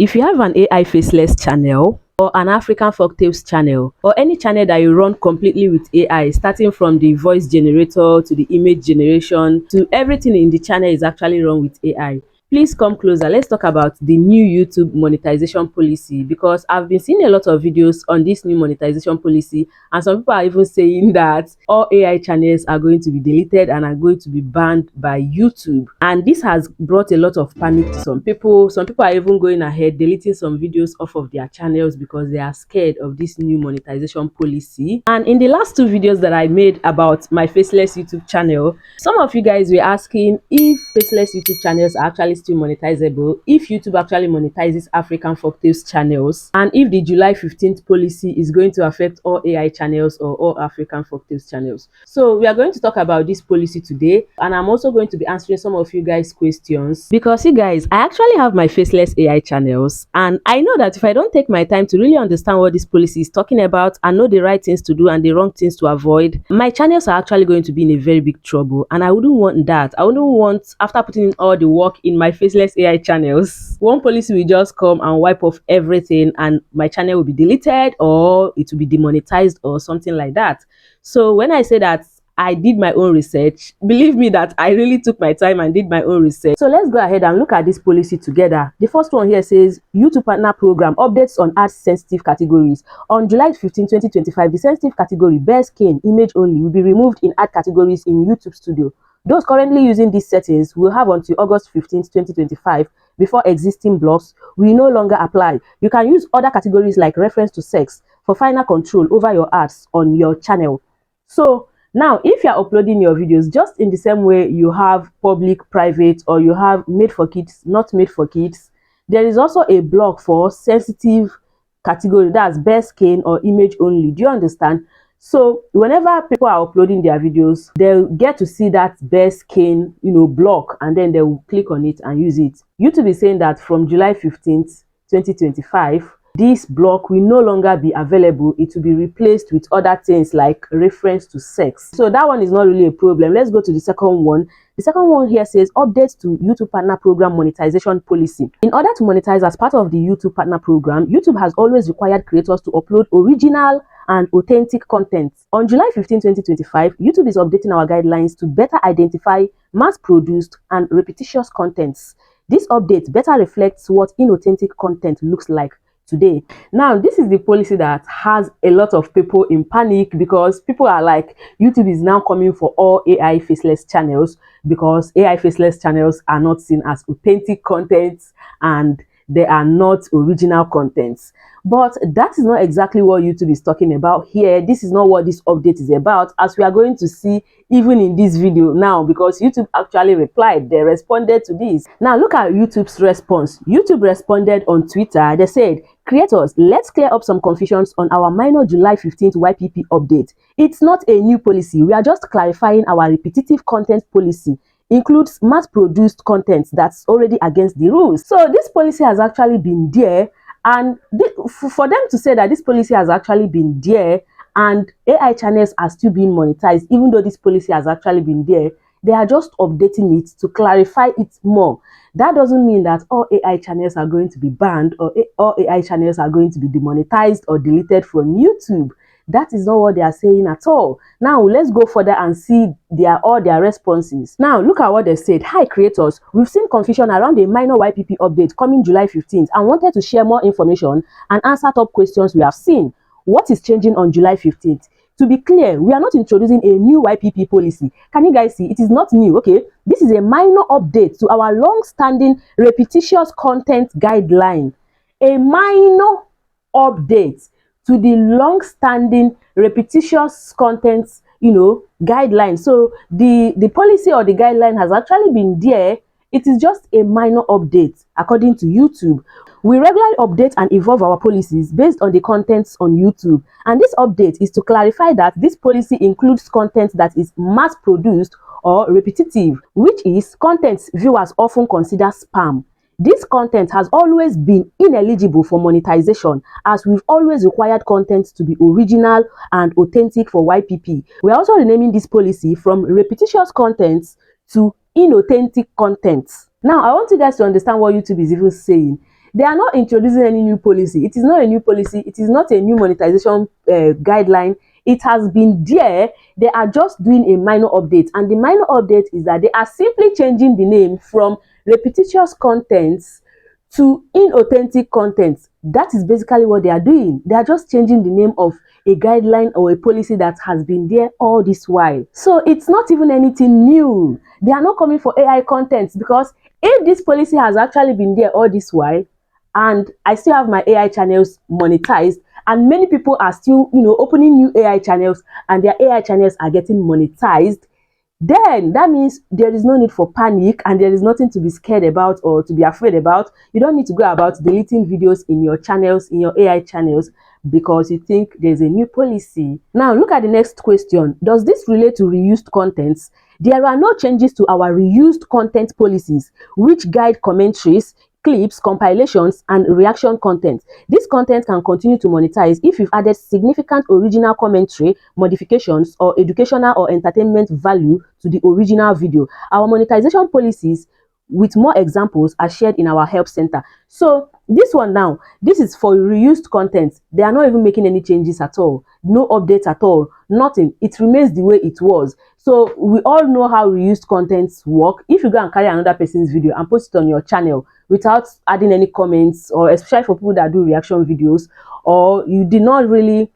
If you have an AI faceless channel or an African folktales channel or any channel that you run completely with AI, starting from the voice generator to the image generation to everything in the channel is actually run with AI, please come closer. Let's talk about the new YouTube monetization policy, because I've been seeing a lot of videos on this new monetization policy, and some people are even saying that all AI channels are going to be deleted and are going to be banned by YouTube. And this has brought a lot of panic to some people. Some people are even going ahead deleting some videos off of their channels because they are scared of this new monetization policy. And in the last two videos that I made about my faceless YouTube channel, some of you guys were asking if faceless YouTube channels are actually still monetizable, if YouTube actually monetizes African folktales channels, and if the July 15th policy is going to affect all AI channels or all African folktales channels. So we are going to talk about this policy today, and I'm also going to be answering some of you guys' questions, because you guys, I actually have my faceless AI channels, and I know that if I don't take my time to really understand what this policy is talking about and know the right things to do and the wrong things to avoid, my channels are actually going to be in a very big trouble, and I wouldn't want that. I wouldn't want, after putting in all the work in my faceless AI channels, one policy will just come and wipe off everything and my channel will be deleted or it will be demonetized or something like that. So when I say that I did my own research, believe me that I really took my time and did my own research. So let's go ahead and look at this policy together. The first one here says YouTube Partner Program updates on ad sensitive categories. On July 15, 2025, the sensitive category bare skin image only will be removed in ad categories in YouTube Studio. Those currently using these settings will have until August 15, 2025 before existing blocks will no longer apply. You can use other categories like reference to sex for final control over your ads on your channel. So now, if you're uploading your videos just in the same way you have public, private, or you have made for kids, not made for kids, there is also a block for sensitive category, that's bare skin or image only. Do you understand? So whenever people are uploading their videos, they'll get to see that bare skin, block, and then they will click on it and use it. YouTube is saying that from July 15th, 2025, this block will no longer be available. It will be replaced with other things like reference to sex. So that one is not really a problem. Let's go to the second one. The second one here says updates to YouTube Partner Program monetization policy. In order to monetize as part of the YouTube Partner Program, YouTube has always required creators to upload original and authentic content. On July 15, 2025, YouTube is updating our guidelines to better identify mass-produced and repetitious contents. This update better reflects what inauthentic content looks like today. Now, this is the policy that has a lot of people in panic, because people are like, YouTube is now coming for all AI faceless channels because AI faceless channels are not seen as authentic contents and they are not original contents. But that is not exactly what YouTube is talking about here. This is not what this update is about, as we are going to see even in this video now, because YouTube actually replied. They responded to this. Now look at YouTube's response. YouTube responded on Twitter. They said, creators, let's clear up some confusions on our minor July 15th YPP update. It's not a new policy. We are just clarifying our repetitive content policy includes mass-produced content that's already against the rules. So this policy has actually been there, and for them to say that this policy has actually been there and AI channels are still being monetized, even though this policy has actually been there, they are just updating it to clarify it more. That doesn't mean that all AI channels are going to be banned or all AI channels are going to be demonetized or deleted from YouTube. That is not what they are saying at all. Now let's go further and see all their responses. Now look at what they said. Hi creators, we've seen confusion around a minor YPP update coming July 15th and wanted to share more information and answer top questions we have seen. What is changing on July 15th? To be clear, we are not introducing a new YPP policy. Can you guys see? It is not new, okay? This is a minor update to our long-standing repetitious content guideline. A minor update to the long-standing repetitious contents, guideline. So the policy or the guideline has actually been there. It is just a minor update according to YouTube. We regularly update and evolve our policies based on the contents on YouTube. And this update is to clarify that this policy includes content that is mass-produced or repetitive, which is content viewers often consider spam. This content has always been ineligible for monetization, as we've always required content to be original and authentic for YPP. We're also renaming this policy from repetitious contents to inauthentic contents. Now, I want you guys to understand what YouTube is even saying. They are not introducing any new policy. It is not a new policy. It is not a new monetization guideline. It has been there. They are just doing a minor update, and the minor update is that they are simply changing the name from repetitious contents to inauthentic content. That is basically what they are doing. They are just changing the name of a guideline or a policy that has been there all this while. So it's not even anything new. They are not coming for AI content, because if this policy has actually been there all this while, and I still have my AI channels monetized, and many people are still, opening new AI channels, and their AI channels are getting monetized, then that means there is no need for panic, and there is nothing to be scared about or to be afraid about. You don't need to go about deleting videos in your channels, in your AI channels, because you think there's a new policy. Now look at the next question. Does this relate to reused contents? There are no changes to our reused content policies, which guide commentaries, clips, compilations, and reaction content. This content can continue to monetize if you've added significant original commentary, modifications, or educational or entertainment value to the original video. Our monetization policies with more examples are shared in our help center. So this one now, this is for reused content. They are not even making any changes at all. No updates at all. Nothing. It remains the way it was. So we all know how reused contents work. If you go and carry another person's video and post it on your channel without adding any comments, or especially for people that do reaction videos, or you did not really,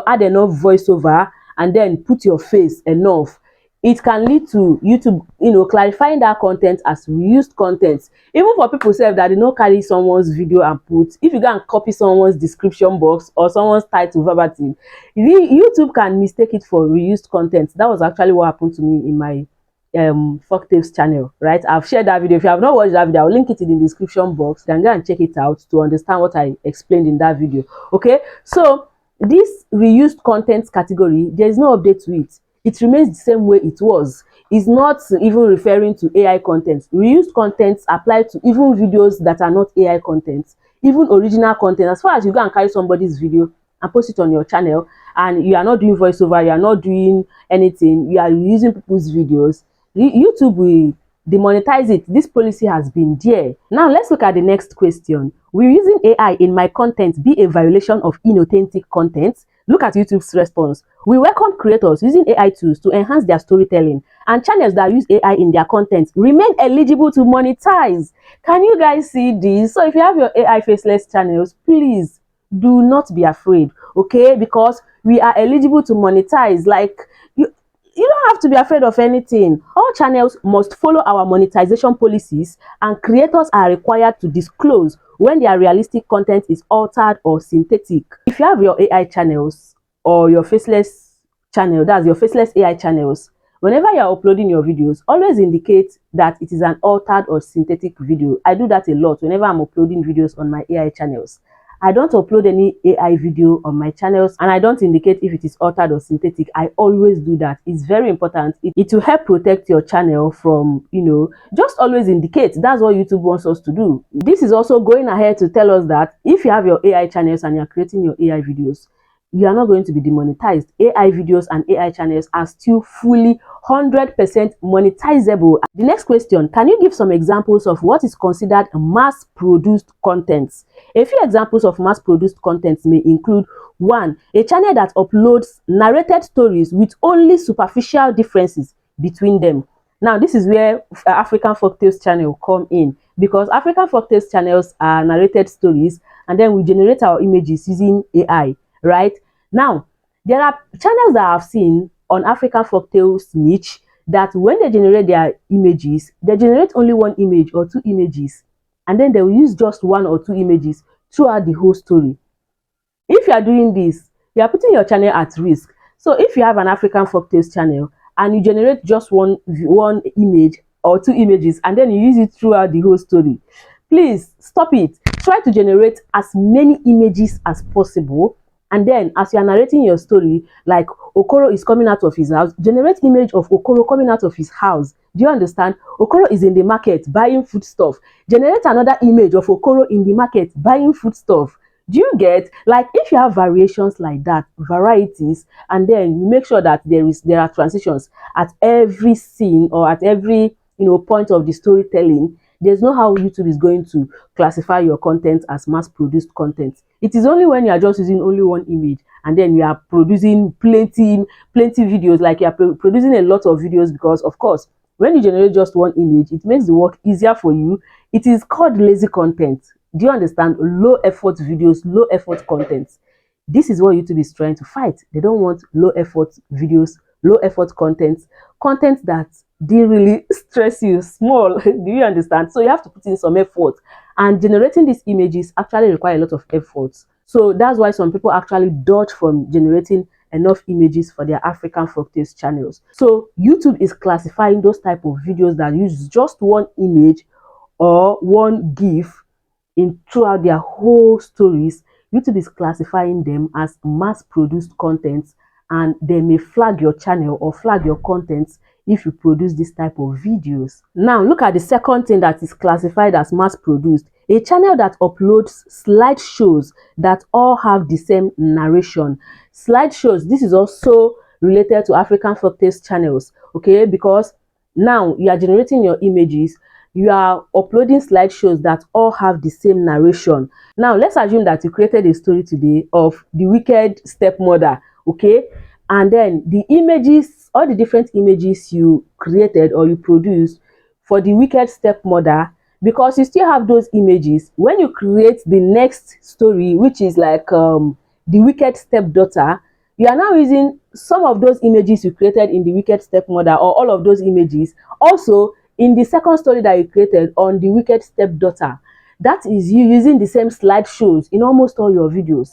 add enough voiceover and then put your face enough, it can lead to YouTube, clarifying that content as reused content. Even for people say that they don't carry someone's video and put, if you go and copy someone's description box or someone's title verbatim, YouTube can mistake it for reused content. That was actually what happened to me in my folktales channel, right? I've shared that video. If you have not watched that video, I'll link it in the description box. You can go and check it out to understand what I explained in that video. Okay, so this reused content category, there is no update to it. It remains the same way it was. It's not even referring to AI content. Reused contents apply to even videos that are not AI content, even original content. As far as you go and carry somebody's video and post it on your channel, and you are not doing voiceover, you are not doing anything, you are using people's videos, YouTube will demonetize it. This policy has been there. Now let's look at the next question. Will using AI in my content be a violation of inauthentic content? Look at YouTube's response. We welcome creators using AI tools to enhance their storytelling, and channels that use AI in their content remain eligible to monetize. Can you guys see this? So if you have your AI faceless channels, please do not be afraid, okay? Because we are eligible to monetize. Like, you don't have to be afraid of anything. All channels must follow our monetization policies, and creators are required to disclose when their realistic content is altered or synthetic. If you have your AI channels or your faceless channel, that's your faceless AI channels, whenever you're uploading your videos, always indicate that it is an altered or synthetic video. I do that a lot whenever I'm uploading videos on my AI channels. I don't upload any AI video on my channels, and I don't indicate if it is altered or synthetic. I always do that. It's very important. It will help protect your channel from, just always indicate. That's what YouTube wants us to do. This is also going ahead to tell us that if you have your AI channels and you're creating your AI videos, you are not going to be demonetized. AI videos and AI channels are still fully 100% monetizable. The next question, can you give some examples of what is considered mass-produced content? A few examples of mass-produced content may include: 1. A channel that uploads narrated stories with only superficial differences between them. Now, this is where African folktales channel come in, because African folktales channels are narrated stories, and then we generate our images using AI. Right now, there are channels that I've seen on African folktales niche that when they generate their images, they generate only one image or two images, and then they will use just one or two images throughout the whole story. If you are doing this, you are putting your channel at risk. So if you have an African folktales channel and you generate just one image or two images, and then you use it throughout the whole story, please stop it. Try to generate as many images as possible, and then as you are narrating your story, like Okoro is coming out of his house, generate image of Okoro coming out of his house. Do you understand? Okoro is in the market buying foodstuff. Generate another image of Okoro in the market buying foodstuff. Do you get? Like, if you have variations like that, varieties, and then you make sure that there are transitions at every scene or at every point of the storytelling, there's no how YouTube is going to classify your content as mass-produced content. It is only when you are just using only one image and then you are producing plenty videos, like you are producing a lot of videos, because of course, when you generate just one image, it makes the work easier for you. It is called lazy content. Do you understand? Low effort videos, low effort content. This is what YouTube is trying to fight. They don't want low effort videos, low effort content that they really stress you small. Do you understand? So you have to put in some effort, and generating these images actually require a lot of effort. So that's why some people actually dodge from generating enough images for their African folktales channels. So YouTube is classifying those type of videos that use just one image or one GIF in throughout their whole stories. YouTube is classifying them as mass-produced content, and they may flag your channel or flag your content if you produce this type of videos. Now, look at the second thing that is classified as mass-produced. A channel that uploads slideshows that all have the same narration. Slideshows, this is also related to African folktales channels, okay? Because now you are generating your images, you are uploading slideshows that all have the same narration. Now, let's assume that you created a story today of the wicked stepmother, okay? And then the images, all the different images you created or you produced for the wicked stepmother, because you still have those images, when you create the next story, which is like the wicked stepdaughter, you are now using some of those images you created in the wicked stepmother, or all of those images, also in the second story that you created on the wicked stepdaughter. That is you using the same slideshows in almost all your videos.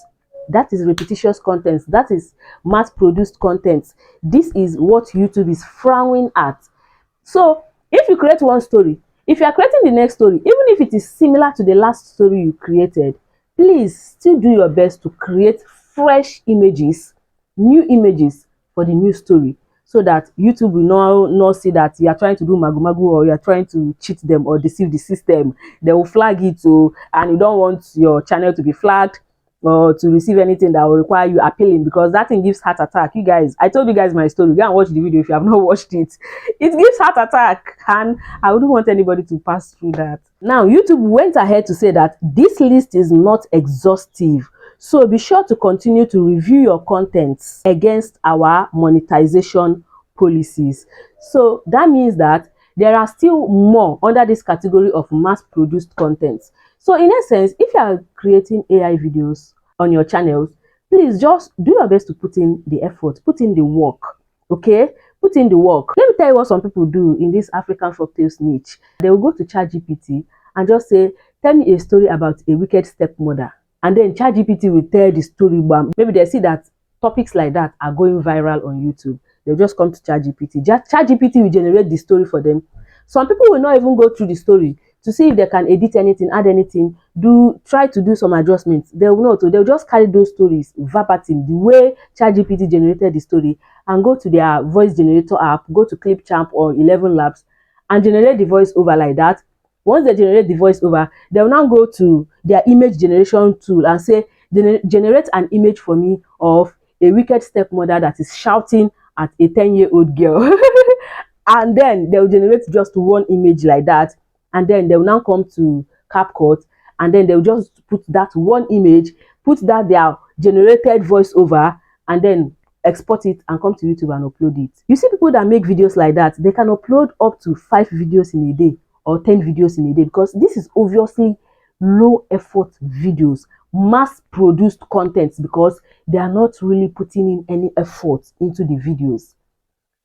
That is repetitious content. That is mass-produced content. This is what YouTube is frowning at. So if you create one story, if you are creating the next story, even if it is similar to the last story you created, please still do your best to create fresh images, new images for the new story, so that YouTube will not see that you are trying to do magu or you are trying to cheat them or deceive the system. They will flag it, and you don't want your channel to be flagged or to receive anything that will require you appealing, because that thing gives heart attack. You guys, I told you guys my story. Go and watch the video if you have not watched it. It gives heart attack, and I wouldn't want anybody to pass through that. Now, YouTube went ahead to say that this list is not exhaustive, so be sure to continue to review your contents against our monetization policies. So that means that there are still more under this category of mass-produced content. So in essence, if you are creating AI videos on your channels, please just do your best to put in the effort, put in the work, okay? Put in the work. Let me tell you what some people do in this African folktales niche. They will go to ChatGPT and just say, tell me a story about a wicked stepmother. And then ChatGPT will tell the story. Maybe they see that topics like that are going viral on YouTube. They'll just come to ChatGPT. ChatGPT will generate the story for them. Some people will not even go through the story to see if they can edit anything, add anything, try to do some adjustments. They will not. They'll just carry those stories verbatim, the way ChatGPT generated the story, and go to their voice generator app, go to Clipchamp or 11 Labs, and generate the voiceover like that. Once they generate the voiceover, they will now go to their image generation tool and say, generate an image for me of a wicked stepmother that is shouting at a 10-year-old girl. And then they'll generate just one image like that. And then they'll now come to CapCut, and then they'll just put that one image, put that their generated voiceover, and then export it and come to YouTube and upload it. You see people that make videos like that, they can upload up to 5 videos in a day or 10 videos in a day, because this is obviously low effort videos, mass produced content, because they are not really putting in any effort into the videos.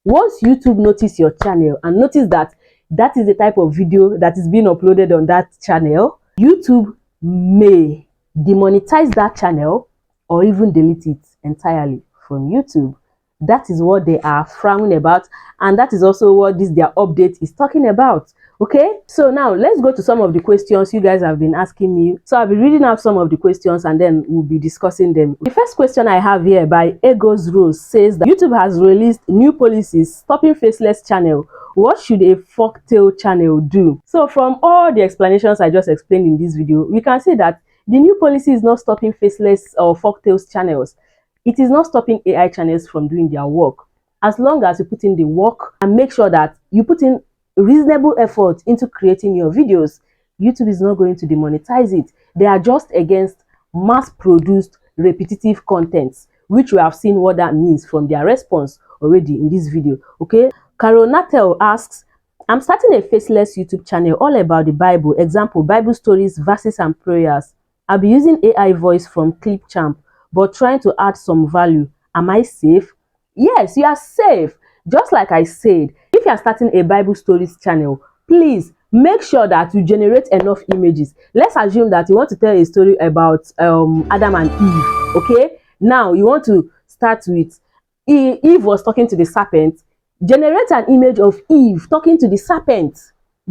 Once YouTube notice your channel and notice that that is the type of video that is being uploaded on that channel, YouTube may demonetize that channel or even delete it entirely from YouTube. That is what they are frowning about, and that is also what their update is talking about. Okay, so now let's go to some of the questions you guys have been asking me. So I'll be reading out some of the questions and then we'll be discussing them. The first question I have here by Egos Rose says that YouTube has released new policies stopping faceless channel. What should a folktale channel do? So from all the explanations I just explained in this video, we can see that the new policy is not stopping faceless or folktales channels. It is not stopping AI channels from doing their work. As long as you put in the work and make sure that you put in reasonable effort into creating your videos, YouTube is not going to demonetize it. They are just against mass-produced repetitive contents, which we have seen what that means from their response already in this video. Okay, Carol Natel asks, I'm starting a faceless YouTube channel all about the Bible, example, Bible stories, verses, and prayers. I'll be using AI voice from Clipchamp, but trying to add some value. Am I safe? Yes, you are safe. Just like I said, if you are starting a Bible stories channel, please make sure that you generate enough images. Let's assume that you want to tell a story about Adam and Eve. Okay, now you want to start with Eve was talking to the serpent. Generate an image of Eve talking to the serpent.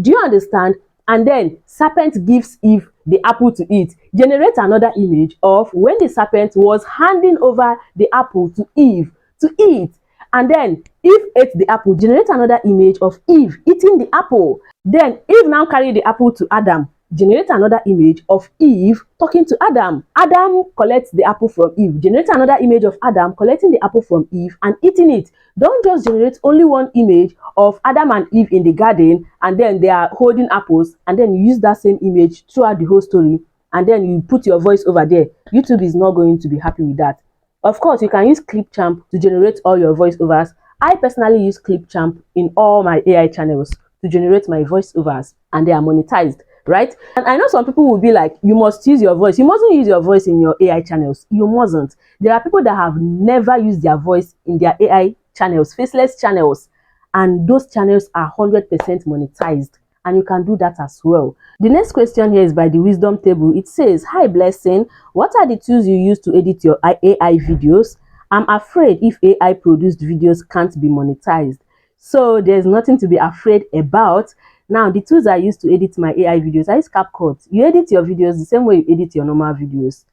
Do you understand? And then serpent gives Eve the apple to eat. Generate another image of when the serpent was handing over the apple to Eve to eat. And then Eve ate the apple. Generate another image of Eve eating the apple. Then Eve now carried the apple to Adam. Generate another image of Eve talking to Adam. Adam collects the apple from Eve. Generate another image of Adam collecting the apple from Eve and eating it. Don't just generate only one image of Adam and Eve in the garden and then they are holding apples and then you use that same image throughout the whole story and then you put your voice over there. YouTube is not going to be happy with that. Of course, you can use Clipchamp to generate all your voiceovers. I personally use Clipchamp in all my AI channels to generate my voiceovers and they are monetized, right? And I know some people will be like, you must use your voice. You mustn't use your voice in your AI channels. You mustn't. There are people that have never used their voice in their AI channels, faceless channels, and those channels are 100% monetized. And you can do that as well. The next question here is by the Wisdom Table. It says, hi Blessing, what are the tools you use to edit your AI videos? I'm afraid if AI produced videos can't be monetized. So there's nothing to be afraid about. Now, the tools I use to edit my AI videos, I use CapCut. You edit your videos the same way you edit your normal videos.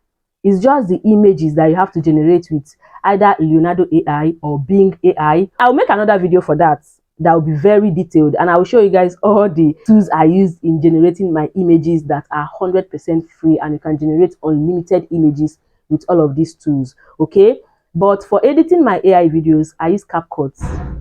It's just the images that you have to generate with either Leonardo AI or Bing AI. I'll make another video for that. That will be very detailed and I will show you guys all the tools I use in generating my images that are 100% free and you can generate unlimited images with all of these tools. Okay, but for editing my AI videos I use CapCut,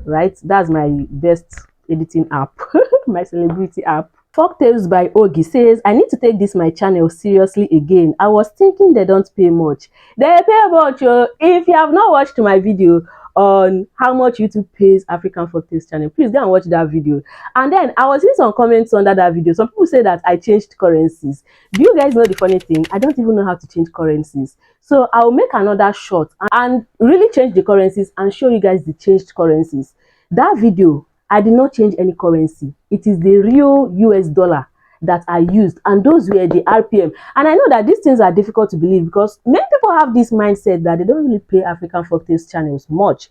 right? That's my best editing app. My celebrity app. Folktales by Ogi says, I need to take this my channel seriously again. I was thinking they don't pay much. They pay much. If you have not watched my video on how much YouTube pays African Folktales channel, please go and watch that video. And then I was seeing some comments under that video. Some people say that I changed currencies. Do you guys know the funny thing? I don't even know how to change currencies. So I'll make another short and really change the currencies and show you guys the changed currencies. That video, I did not change any currency. It is the real US dollar that I used, and those were the RPM. And I know that these things are difficult to believe because many people have this mindset that they don't really pay African Folktales channels much.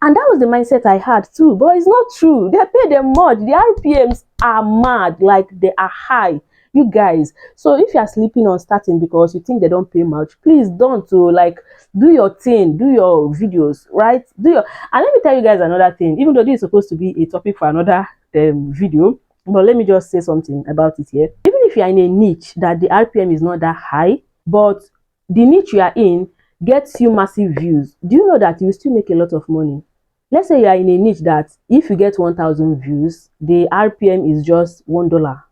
And that was the mindset I had too, but it's not true. They pay them much. The RPMs are mad, like they are high, you guys. So if you are sleeping on starting because you think they don't pay much, please don't. Like, do your thing, do your videos, right? And let me tell you guys another thing, even though this is supposed to be a topic for another video, but let me just say something about it here. Even if you are in a niche that the RPM is not that high, but the niche you are in gets you massive views, do you know that you will still make a lot of money? Let's say you are in a niche that if you get 1,000 views, the RPM is just $1.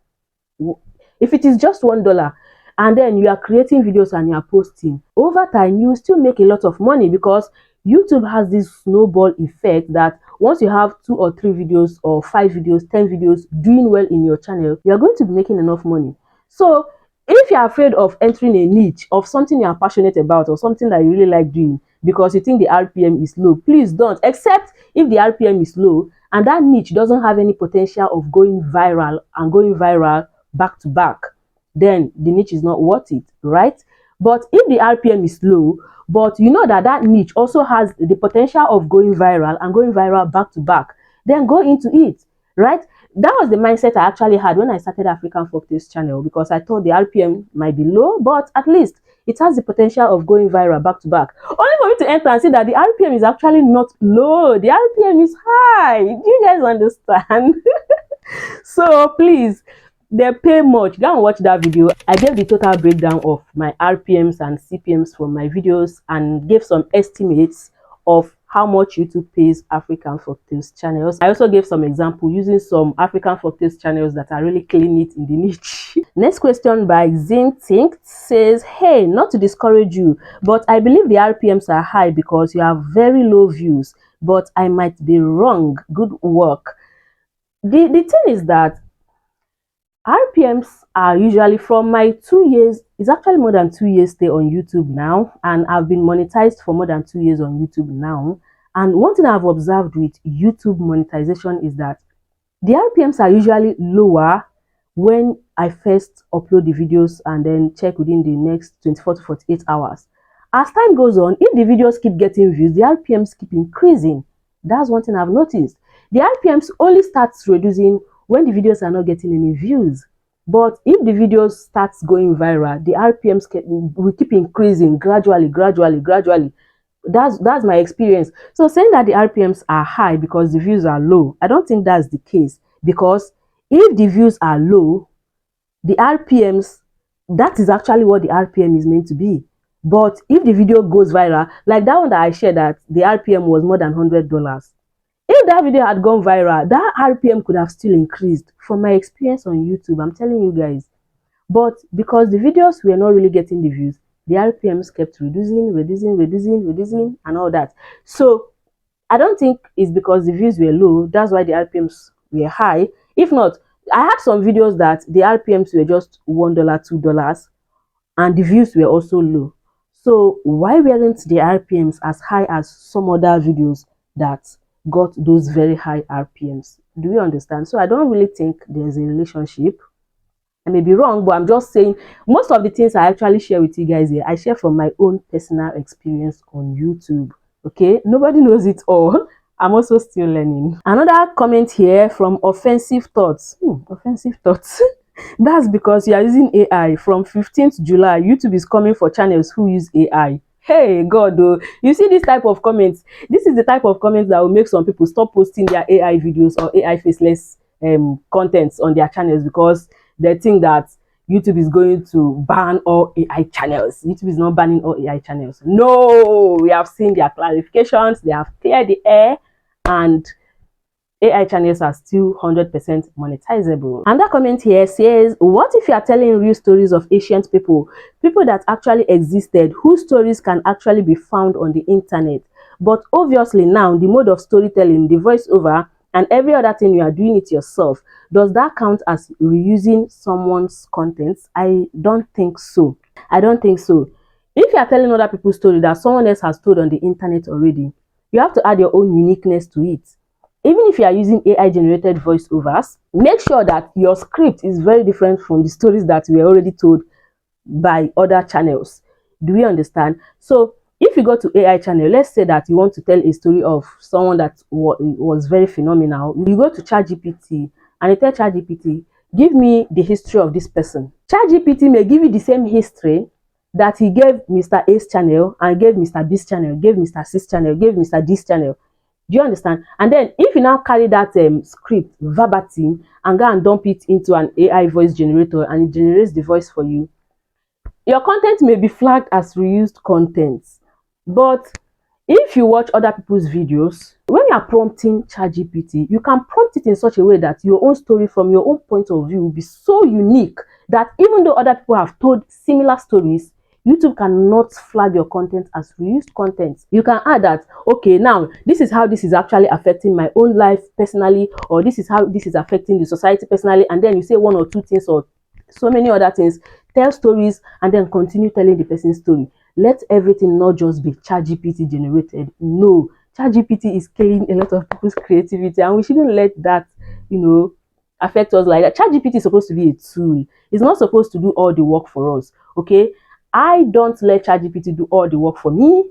If it is just $1 and then you are creating videos and you are posting, over time you will still make a lot of money because YouTube has this snowball effect that once you have 2 or 3 videos or 5 videos, 10 videos doing well in your channel, you are going to be making enough money. So if you are afraid of entering a niche of something you are passionate about or something that you really like doing because you think the RPM is low, please don't. Except if the RPM is low and that niche doesn't have any potential of going viral and going viral back to back, then the niche is not worth it, right? But if the RPM is low, but you know that that niche also has the potential of going viral and going viral back to back, then go into it, right? That was the mindset I actually had when I started African Folktales channel because I thought the RPM might be low, but at least it has the potential of going viral back to back. Only for me to enter and see that the RPM is actually not low. The RPM is high. Do you guys understand? So please, they pay much. Go and watch that video. I gave the total breakdown of my RPMs and CPMs from my videos and gave some estimates of how much YouTube pays African folktales channels. I also gave some example using some African folktales channels that are really killing it in the niche. Next question by Zintinct says, hey, not to discourage you, but I believe the RPMs are high because you have very low views, but I might be wrong. Good work. The thing is that RPMs are usually from my 2 years, it's actually more than 2 years stay on YouTube now, and I've been monetized for more than 2 years on YouTube now. And one thing I've observed with YouTube monetization is that the RPMs are usually lower when I first upload the videos and then check within the next 24 to 48 hours. As time goes on, if the videos keep getting views, the RPMs keep increasing. That's one thing I've noticed. The RPMs only starts reducing when the videos are not getting any views. But if the videos starts going viral, the RPMs will keep increasing gradually. That's my experience. So saying that the RPMs are high because the views are low, I don't think that's the case. Because if the views are low, the RPMs, that is actually what the RPM is meant to be. But if the video goes viral, like that one that I shared that the RPM was more than $100, if that video had gone viral, that RPM could have still increased. From my experience on YouTube, I'm telling you guys. But because the videos were not really getting the views, the RPMs kept reducing, and all that. So I don't think it's because the views were low, that's why the RPMs were high. If not, I had some videos that the RPMs were just $1, $2, and the views were also low. So why weren't the RPMs as high as some other videos that got those very high RPMs? Do you understand? So I don't really think there's a relationship. I may be wrong, but I'm just saying most of the things I actually share with you guys here, I share from my own personal experience on YouTube. Okay, nobody knows it all. I'm also still learning. Another comment here from Offensive Thoughts. Offensive Thoughts. That's because you are using AI. From 15th July, YouTube is coming for channels who use AI. Hey, God, oh. You see this type of comments? This is the type of comments that will make some people stop posting their AI videos or AI faceless contents on their channels because they think that YouTube is going to ban all AI channels. YouTube is not banning all AI channels. No, we have seen their clarifications. They have cleared the air, and AI channels are still 100% monetizable. And that comment here says, what if you are telling real stories of ancient people that actually existed, whose stories can actually be found on the internet? But obviously now, the mode of storytelling, the voiceover, and every other thing, you are doing it yourself. Does that count as reusing someone's contents? I don't think so. I don't think so. If you are telling other people's story that someone else has told on the internet already, you have to add your own uniqueness to it. Even if you are using AI generated voiceovers, make sure that your script is very different from the stories that were already told by other channels. Do we understand? So if you go to AI channel, let's say that you want to tell a story of someone that was very phenomenal. You go to ChatGPT and you tell ChatGPT, give me the history of this person. ChatGPT may give you the same history that he gave Mr. A's channel and gave Mr. B's channel, gave Mr. C's channel, gave Mr. D's channel. Do you understand? And then if you now carry that script verbatim and go and dump it into an AI voice generator and it generates the voice for you, your content may be flagged as reused content. But if you watch other people's videos, when you are prompting ChatGPT, you can prompt it in such a way that your own story from your own point of view will be so unique that even though other people have told similar stories, YouTube cannot flag your content as reused content. You can add that, okay, now this is how this is actually affecting my own life personally, or this is how this is affecting the society personally, and then you say one or two things or so many other things. Tell stories and then continue telling the person's story. Let everything not just be ChatGPT generated. No, ChatGPT is killing a lot of people's creativity, and we shouldn't let that, affect us like that. ChatGPT is supposed to be a tool. It's not supposed to do all the work for us. Okay, I don't let ChatGPT do all the work for me.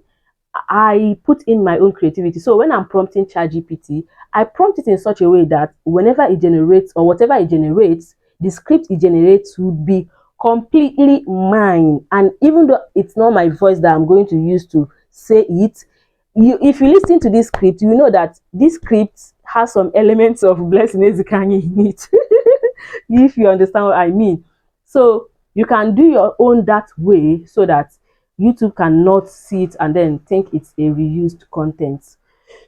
I put in my own creativity. So when I'm prompting ChatGPT, I prompt it in such a way that whenever it generates or whatever it generates, the script it generates would be completely mine. And even though it's not my voice that I'm going to use to say it, if you listen to this script, you know that this script has some elements of Blessing Ezekanyi in it. If you understand what I mean. So you can do your own that way so that YouTube cannot see it and then think it's a reused content.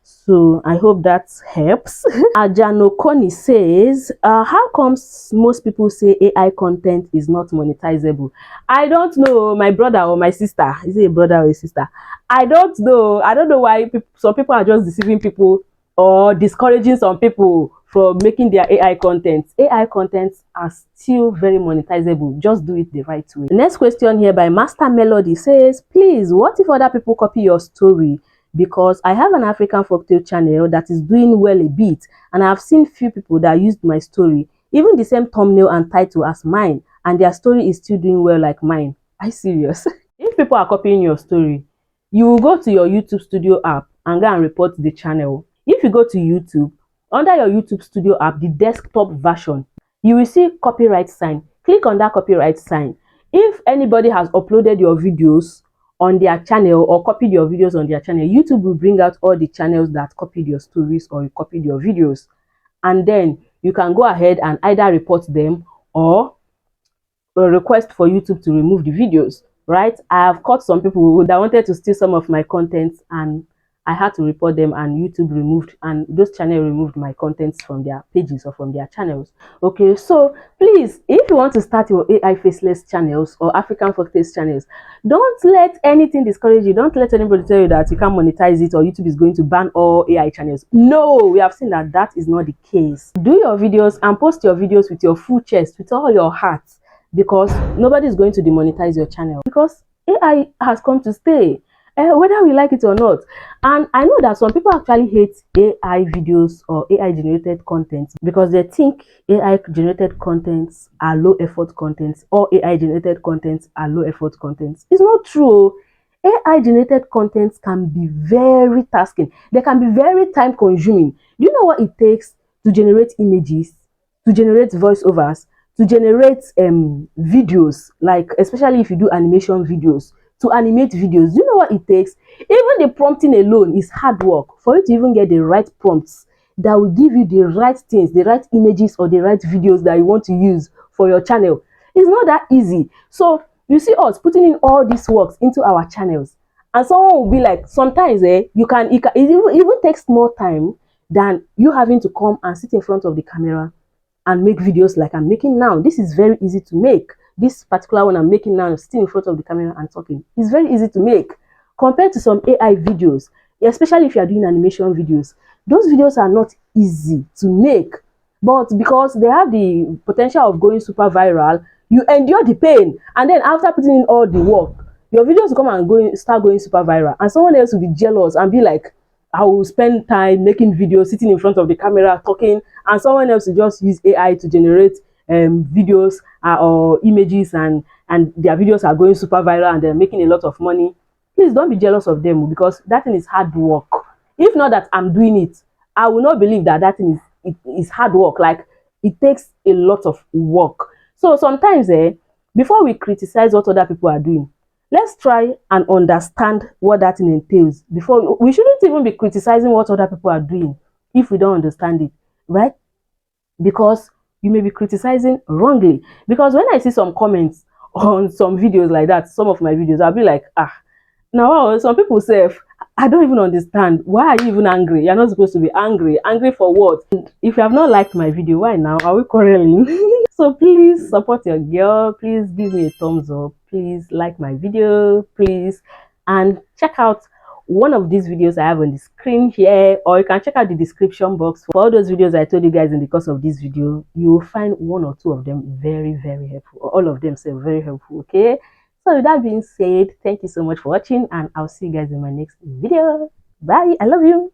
So I hope that helps. Ajano Koni says, how comes most people say AI content is not monetizable? I don't know, my brother or my sister. Is it a brother or a sister? I don't know. I don't know why some people are just deceiving people or discouraging some people from making their AI content. AI contents are still very monetizable. Just do it the right way. The next question here by Master Melody says, please, what if other people copy your story? Because I have an African folktale channel that is doing well a bit, and I've seen few people that used my story, even the same thumbnail and title as mine, and their story is still doing well like mine. Are you serious? If people are copying your story, you will go to your YouTube Studio app and go and report the channel. If you go to YouTube, under your YouTube Studio app, the desktop version, you will see copyright sign. Click on that copyright sign. If anybody has uploaded your videos on their channel or copied your videos on their channel, YouTube will bring out all the channels that copied your stories or you copied your videos, and then you can go ahead and either report them or a request for YouTube to remove the videos, right? I have caught some people that wanted to steal some of my content, and I had to report them, and YouTube removed, and those channels removed my contents from their pages or from their channels. Okay, so please, if you want to start your AI faceless channels or African folktales channels, don't let anything discourage you. Don't let anybody tell you that you can't monetize it or YouTube is going to ban all AI channels. No, we have seen that that is not the case. Do your videos and post your videos with your full chest, with all your heart, because nobody is going to demonetize your channel, because AI has come to stay, whether we like it or not. And I know that some people actually hate AI videos or AI generated content because they think AI generated contents are low effort contents, or AI generated contents are low effort contents. It's not true. AI generated contents can be very tasking. They can be very time consuming. Do you know what it takes to generate images, to generate voiceovers, to generate videos, like especially if you do animation videos, to animate videos? Do you know what it takes? Even the prompting alone is hard work for you to even get the right prompts that will give you the right things, the right images or the right videos that you want to use for your channel. It's not that easy. So you see us putting in all these works into our channels, and someone will be like, sometimes it even takes more time than you having to come and sit in front of the camera and make videos like I'm making now. This is very easy to make. This particular one I'm making now, sitting in front of the camera and talking, is very easy to make compared to some AI videos, especially if you are doing animation videos. Those videos are not easy to make, but because they have the potential of going super viral, you endure the pain, and then after putting in all the work, your videos will come and start going super viral, and someone else will be jealous and be like, I will spend time making videos, sitting in front of the camera, talking, and someone else will just use AI to generate videos or images, and their videos are going super viral and they're making a lot of money. Please don't be jealous of them, because that thing is hard work. If not that I'm doing it, I will not believe that that thing is hard work. Like, it takes a lot of work. So sometimes, before we criticize what other people are doing, let's try and understand what that thing entails. Before, we shouldn't even be criticizing what other people are doing if we don't understand it, right? Because you may be criticizing wrongly. Because when I see some comments on some videos like that, some of my videos, I'll be like, now some people say, I don't even understand. Why are you even angry? You're not supposed to be angry. Angry for what? And if you have not liked my video, why now? Are we quarreling? So please support your girl. Please give me a thumbs up. Please like my video, please. And check out one of these videos I have on the screen here, or you can check out the description box for all those videos I told you guys in the course of this video. You will find one or two of them very, very helpful. All of them say very helpful, okay? So with that being said, thank you so much for watching, and I'll see you guys in my next video. Bye. I love you.